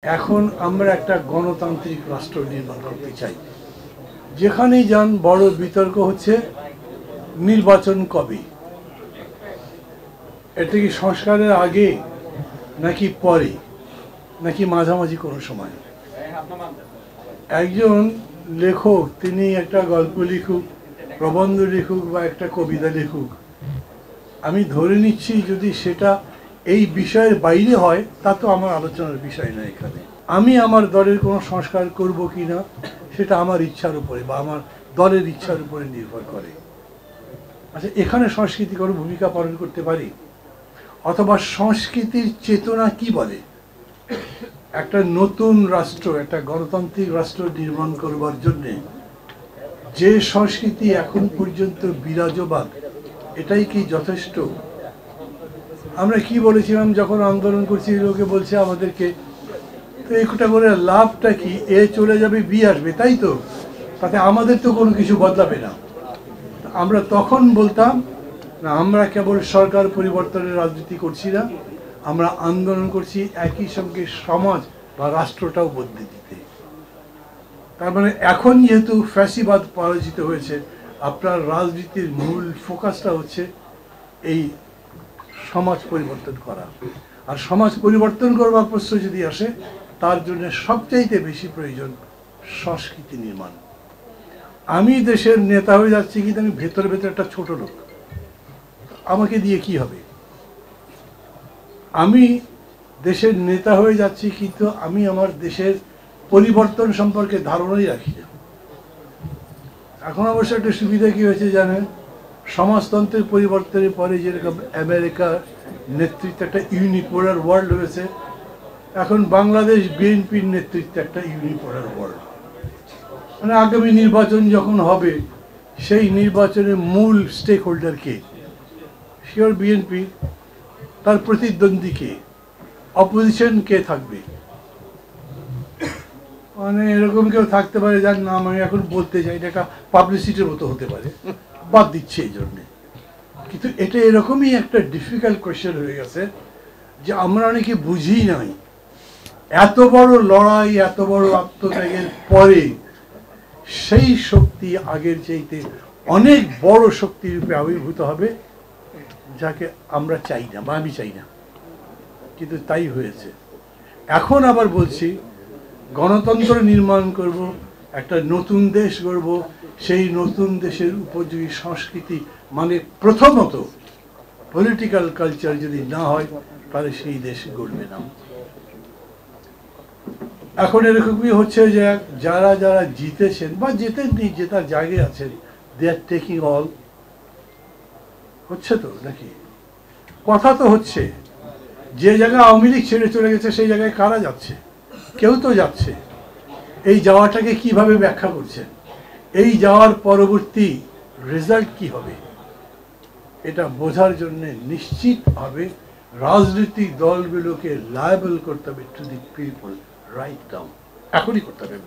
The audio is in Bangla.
এখন আমরা একটা গণতান্ত্রিক রাষ্ট্র নির্মাণ করতে চাই, যেখানেই যান বড় বিতর্ক হচ্ছে নির্বাচন কবে, এটা কি সংস্কারের আগে নাকি পরে নাকি মাঝামাঝি কোনো সময়। একজন লেখক তিনি একটা গল্প লিখুক, প্রবন্ধ লিখুক বা একটা কবিতা লিখুক, আমি ধরে নিচ্ছি যদি সেটা এই বিষয়ের বাইরে হয় তা তো আমার আলোচনার বিষয় না। এখানে আমি আমার দলের কোনো সংস্কার করব কি না সেটা আমার ইচ্ছার উপরে বা আমার দলের ইচ্ছার উপরে নির্ভর করে। আচ্ছা, এখানে সংস্কৃতি কোনো ভূমিকা পালন করতে পারি? অথবা সংস্কৃতির চেতনা কি বলে? একটা নতুন রাষ্ট্র, একটা গণতান্ত্রিক রাষ্ট্র নির্মাণ করবার জন্যে যে সংস্কৃতি এখন পর্যন্ত বিরাজমান, এটাই কি যথেষ্ট? আমরা কি বলেছিলাম যখন আন্দোলন করছি, লোকে বলছে আমাদেরকে তো একটা করে লাভটা কি, এ চলে যাবে বি আসবে, তাই তো, তাতে আমাদের তো কোনো কিছু বদলাবে না। আমরা তখন বলতাম না, আমরা কেবল সরকার পরিবর্তনের রাজনীতি করছি না, আমরা আন্দোলন করছি একই সঙ্গে সমাজ বা রাষ্ট্রটাও বদলে দিতে। তার মানে এখন যেহেতু ফ্যাসিবাদ পরাজিত হয়েছে, আপনার রাজনীতির মূল ফোকাসটা হচ্ছে এই সমাজ পরিবর্তন করা। আর সমাজ পরিবর্তন করবার প্রশ্ন যদি আসে, তার জন্য সবচাইতে বেশি প্রয়োজন সংস্কৃতি নির্মাণ। আমি দেশের নেতা হয়ে যাচ্ছি কিন্তু আমি ভেতরে ভেতরে একটা ছোট লোক, আমাকে দিয়ে কি হবে? আমি দেশের নেতা হয়ে যাচ্ছি কিন্তু আমি আমার দেশের পরিবর্তন সম্পর্কে ধারণাই রাখি না। এখন অবশ্য একটা সুবিধা কি হয়েছে জানেন, সমাজতন্ত্রের পরিবর্তনের পরে যেরকম আমেরিকার নেতৃত্বে একটা ইউনিপোলার ওয়ার্ল্ড হয়েছে, এখন বাংলাদেশ বিএনপির নেতৃত্বে একটা ইউনিপোলার ওয়ার্ল্ড। মানে আগামী নির্বাচন যখন হবে, সেই নির্বাচনের মূল স্টেক হোল্ডার কে? Sure BNP. তার প্রতিদ্বন্দ্বী কে? অপোজিশন কে থাকবে? মানে এরকম কেউ থাকতে পারে যার নাম আমি এখন বলতে চাই, এটা একটা পাবলিসিটির মতো হতে পারে, বাদ দিচ্ছে এই জন্যে। কিন্তু এটা এরকমই একটা ডিফিকাল্ট কোয়েশ্চেন হয়ে গেছে যে আমরা অনেকে বুঝি নাই এত বড় লড়াই, এত বড় আত্মত্যাগের পরে সেই শক্তি আগের চাইতে অনেক বড় শক্তি রূপে আবির্ভূত হবে, যাকে আমরা চাই না বা আমি চাই না, কিন্তু তাই হয়েছে। এখন আবার বলছি গণতন্ত্র নির্মাণ করব, একটা নতুন দেশ গড়ব, সেই নতুন দেশের উপযোগী সংস্কৃতি মানে প্রথমত পলিটিক্যাল কালচার যদি না হয় তাহলে সেই দেশ গড়বে না। এখন এরকমই হচ্ছে যে যারা যারা জিতেছেন বা জেতেননি, জেতার জায়গায় আছেন, দে আর টেকিং অল। হচ্ছে তো নাকি? কথা তো হচ্ছে, যে জায়গায় আওয়ামী লীগ ছেড়ে চলে গেছে সেই জায়গায় কারা যাচ্ছে? কেউ তো যাচ্ছে। এই যাওয়াটাকে কিভাবে ব্যাখ্যা করছেন? এই যাওয়ার পরবর্তী রেজাল্ট কি হবে? এটা বোঝার জন্য নিশ্চিতভাবে রাজনৈতিক দলগুলোকে লায়াবল করতে হবে to the people right now, এখনই করতে হবে।